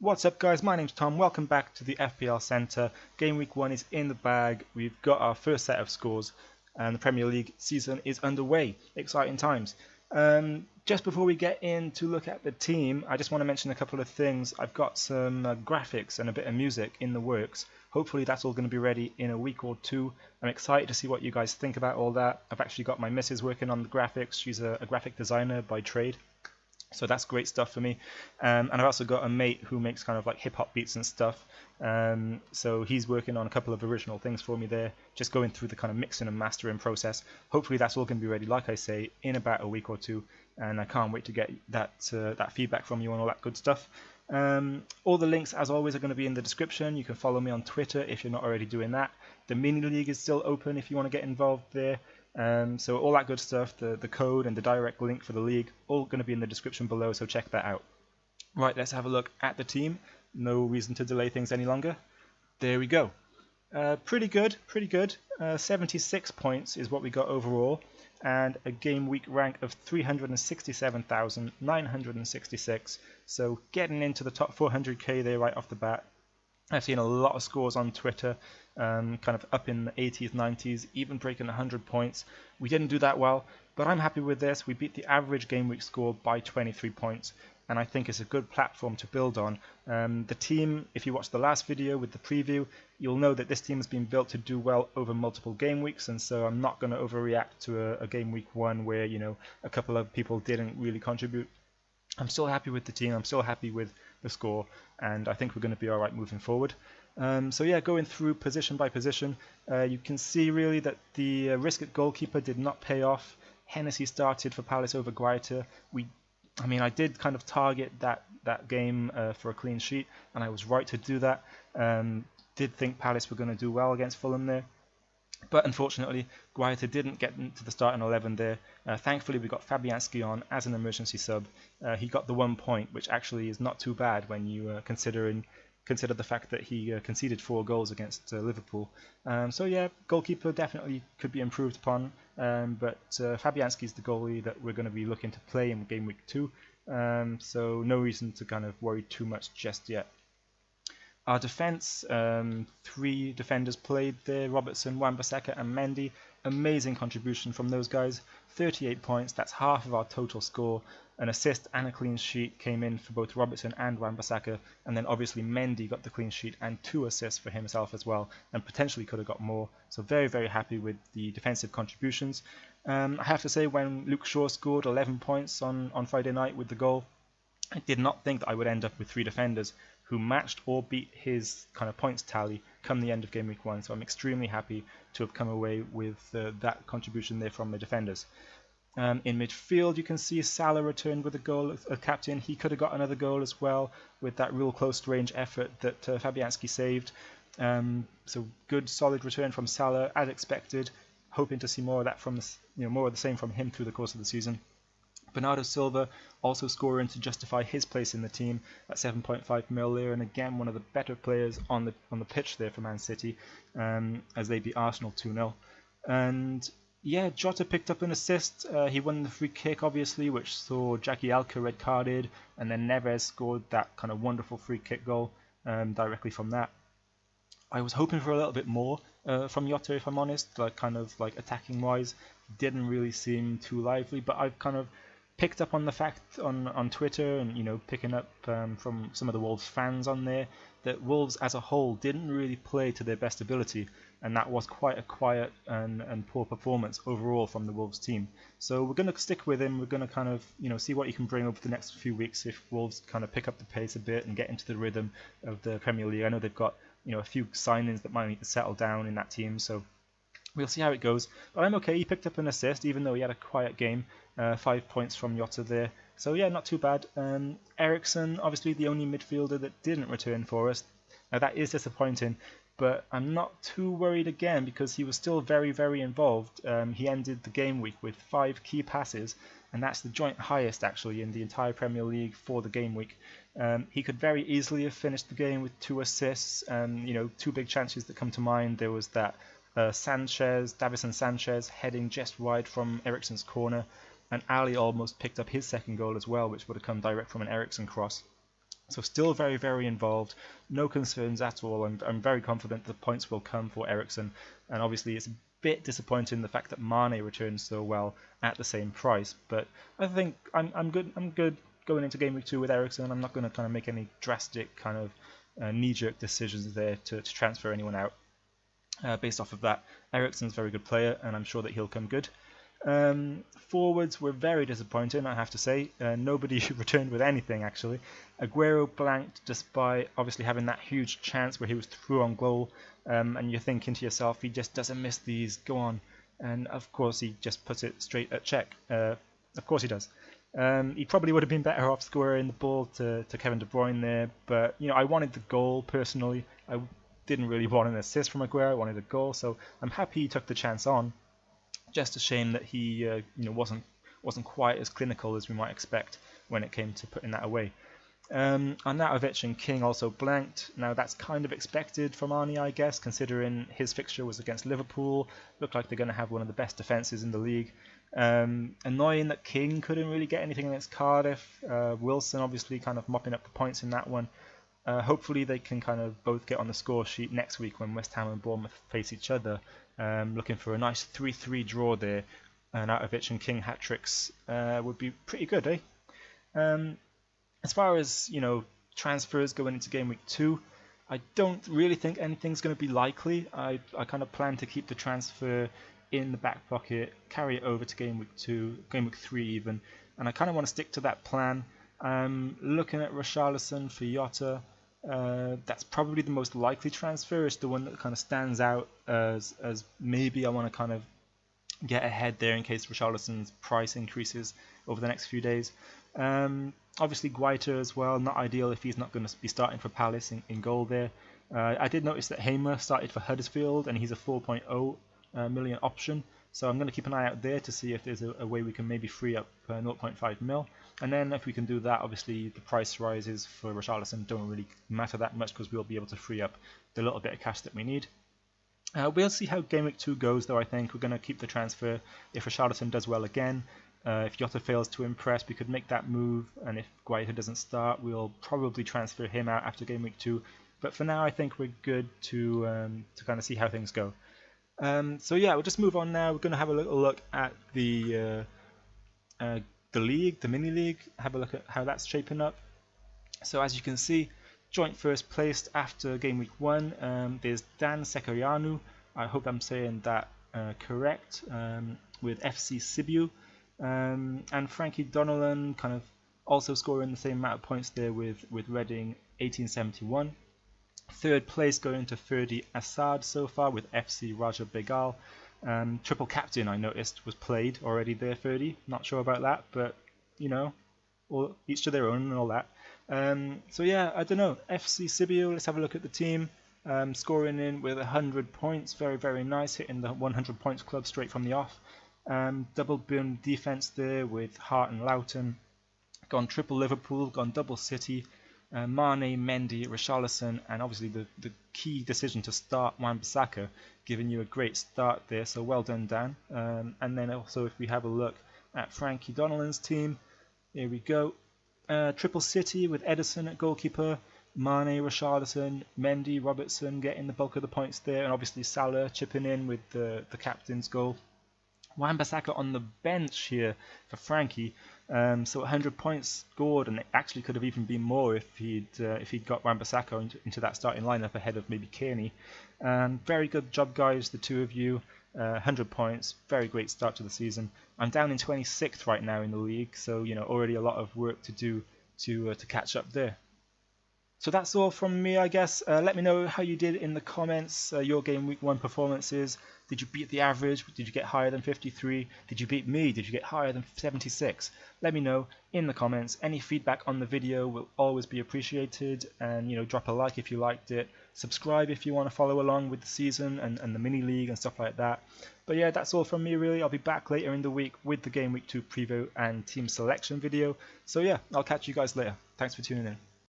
What's up guys, my name's Tom, welcome back to the FPL Centre. Game week 1 is in the bag, we've got our first set of scores and the Premier League season is underway. Exciting times. Just before we get in to look at the team, I just want to mention a couple of things. I've got some graphics and a bit of music in the works. Hopefully that's all going to be ready in a week or two. I'm excited to see what you guys think about all that. I've actually got my missus working on the graphics. She's a graphic designer by trade. So that's great stuff for me. And I've also got a mate who makes kind of like hip-hop beats and stuff. So he's working on a couple of original things for me there, just going through the kind of mixing and mastering process. Hopefully that's all going to be ready, like I say, in about a week or two. And I can't wait to get that feedback from you and all that good stuff. All the links, as always, are going to be in the description. You can follow me on Twitter if you're not already doing that. The mini league is still open if you want to get involved there. So all that good stuff, the code and the direct link for the league, all going to be in the description below, so check that out. Right, let's have a look at the team. No reason to delay things any longer. There we go. Pretty good. 76 points is what we got overall, and a game week rank of 367,966. So getting into the top 400k there right off the bat. I've seen a lot of scores on Twitter, kind of up in the 80s, 90s, even breaking 100 points. We didn't do that well, but I'm happy with this. We beat the average game week score by 23 points, and I think it's a good platform to build on. The team, if you watched the last video with the preview, you'll know that this team has been built to do well over multiple game weeks, and so I'm not going to overreact to a game week 1 where, you know, a couple of people didn't really contribute. I'm still happy with the team, I'm still happy with the score, and I think we're going to be alright moving forward. So yeah, going through position by position, you can see really that the risk at goalkeeper did not pay off. Hennessy started for Palace over Guaita. I did kind of target that game for a clean sheet, and I was right to do that. Did think Palace were going to do well against Fulham there. But unfortunately, Guaita didn't get into the starting 11 there. Thankfully, we got Fabianski on as an emergency sub. He got the 1 point, which actually is not too bad when you consider the fact that he conceded 4 goals against Liverpool. So yeah, goalkeeper definitely could be improved upon. But Fabianski is the goalie that we're going to be looking to play in game week 2. So no reason to kind of worry too much just yet. Our defence, 3 defenders played there, Robertson, Wan-Bissaka and Mendy. Amazing contribution from those guys, 38 points, that's half of our total score. An assist and a clean sheet came in for both Robertson and Wan-Bissaka, and then obviously Mendy got the clean sheet and 2 assists for himself as well, and potentially could have got more. So very happy with the defensive contributions. I have to say, when Luke Shaw scored 11 points on Friday night with the goal, I did not think that I would end up with 3 defenders who matched or beat his kind of points tally come the end of game week 1. So I'm extremely happy to have come away with that contribution there from the defenders. In midfield, you can see Salah returned with a goal, a captain. He could have got another goal as well with that real close range effort that Fabianski saved. So good, solid return from Salah as expected. Hoping to see more of that from more of the same from him through the course of the season. Bernardo Silva also scoring to justify his place in the team at 7.5 mil there, and again one of the better players on the pitch there for Man City, as they beat Arsenal 2-0. And yeah, Jota picked up an assist. He won the free kick obviously, which saw Jagielka red carded, and then Neves scored that kind of wonderful free kick goal directly from that. I was hoping for a little bit more from Jota, if I'm honest, kind of attacking wise. Didn't really seem too lively, but I've kind of picked up on the fact on Twitter, and picking up from some of the Wolves fans on there, that Wolves as a whole didn't really play to their best ability, and that was quite a quiet and poor performance overall from the Wolves team. So we're going to stick with him. We're going to kind of see what he can bring over the next few weeks if Wolves kind of pick up the pace a bit and get into the rhythm of the Premier League. I know they've got a few signings that might need to settle down in that team, so we'll see how it goes. But I'm okay. He picked up an assist, even though he had a quiet game. 5 points from Jota there. So yeah, not too bad. Eriksen, obviously the only midfielder that didn't return for us. Now that is disappointing, but I'm not too worried again because he was still very involved. He ended the game week with 5 key passes, and that's the joint highest actually in the entire Premier League for the game week. He could very easily have finished the game with 2 assists. 2 big chances that come to mind. There was that Davison Sanchez heading just wide from Eriksen's corner, and Ali almost picked up his second goal as well, which would have come direct from an Eriksen cross. So still very, very involved. No concerns at all. I'm very confident the points will come for Eriksen. And obviously it's a bit disappointing the fact that Mane returns so well at the same price. But I think I'm good going into Game Week 2 with Eriksen. I'm not going to kind of make any drastic kind of knee-jerk decisions there to transfer anyone out. Based off of that, Eriksen's a very good player, and I'm sure that he'll come good. Forwards were very disappointing, I have to say. Nobody returned with anything, actually. Aguero blanked despite obviously having that huge chance where he was through on goal, and you're thinking to yourself, he just doesn't miss these, go on. And of course he just puts it straight at check. Of course he does. He probably would have been better off scoring the ball to Kevin De Bruyne there, but I wanted the goal personally. I didn't really want an assist from Aguero, I wanted a goal, so I'm happy he took the chance on. Just a shame that he wasn't quite as clinical as we might expect when it came to putting that away. Arnautovic and King also blanked. Now that's kind of expected from Arnie, I guess, considering his fixture was against Liverpool. Looked like they're going to have one of the best defences in the league. Annoying that King couldn't really get anything against Cardiff. Wilson obviously kind of mopping up the points in that one. Hopefully they can kind of both get on the score sheet next week when West Ham and Bournemouth face each other. Looking for a nice 3-3 draw there. Arnautovic and King hat-tricks would be pretty good, eh? As far as transfers going into Game Week 2, I don't really think anything's going to be likely. I kind of plan to keep the transfer in the back pocket, carry it over to Game Week 2, Game Week 3 even, and I kind of want to stick to that plan. I'm looking at Richarlison for Jota. That's probably the most likely transfer. It's the one that kind of stands out as maybe I want to kind of get ahead there in case Richarlison's price increases over the next few days. Obviously Guaita as well, not ideal if he's not going to be starting for Palace in goal there. I did notice that Hamer started for Huddersfield and he's a 4.0 million option, so I'm going to keep an eye out there to see if there's a way we can maybe free up 0.5 mil, and then if we can do that, obviously the price rises for Richarlison don't really matter that much because we'll be able to free up the little bit of cash that we need. We'll see how Game Week 2 goes though. I think we're going to keep the transfer. If Richarlison does well again, if Jota fails to impress, we could make that move, and if Guaita doesn't start, we'll probably transfer him out after Game Week 2, but for now I think we're good to kind of see how things go. So yeah, we'll just move on now. We're going to have a little look at the league, the mini league, have a look at how that's shaping up. So as you can see, joint first placed after Game Week 1, there's Dan Secareanu, I hope I'm saying that correct, with FC Sibiu, and Frankie Donnellan kind of also scoring the same amount of points there with Reading 1871. Third place going to Ferdi Assad so far with FC Raja Begal. Triple captain I noticed was played already there, Ferdi. Not sure about that, but all, each to their own and all that. So yeah, I don't know. FC Sibiu, let's have a look at the team. Scoring in with 100 points, very, very nice, hitting the 100 points club straight from the off. Double boom defense there with Hart and Loughton. Gone triple Liverpool, gone double City. Mane, Mendy, Richarlison, and obviously the key decision to start Wan-Bissaka, giving you a great start there, so well done, Dan. And then also if we have a look at Frankie Donnellan's team, here we go. Triple City with Edison at goalkeeper, Mane, Richarlison, Mendy, Robertson getting the bulk of the points there, and obviously Salah chipping in with the captain's goal. Wan-Bissaka on the bench here for Frankie, so 100 points scored, and it actually could have even been more if he'd got Wan-Bissaka into that starting lineup ahead of maybe Kearney. Very good job, guys, the two of you. 100 points, very great start to the season. I'm down in 26th right now in the league, so already a lot of work to do to catch up there. So that's all from me, I guess. Let me know how you did in the comments, your Game Week 1 performances. Did you beat the average? Did you get higher than 53? Did you beat me? Did you get higher than 76? Let me know in the comments. Any feedback on the video will always be appreciated. And drop a like if you liked it. Subscribe if you want to follow along with the season and the mini league and stuff like that. But yeah, that's all from me really. I'll be back later in the week with the Game Week 2 preview and team selection video. So yeah, I'll catch you guys later. Thanks for tuning in.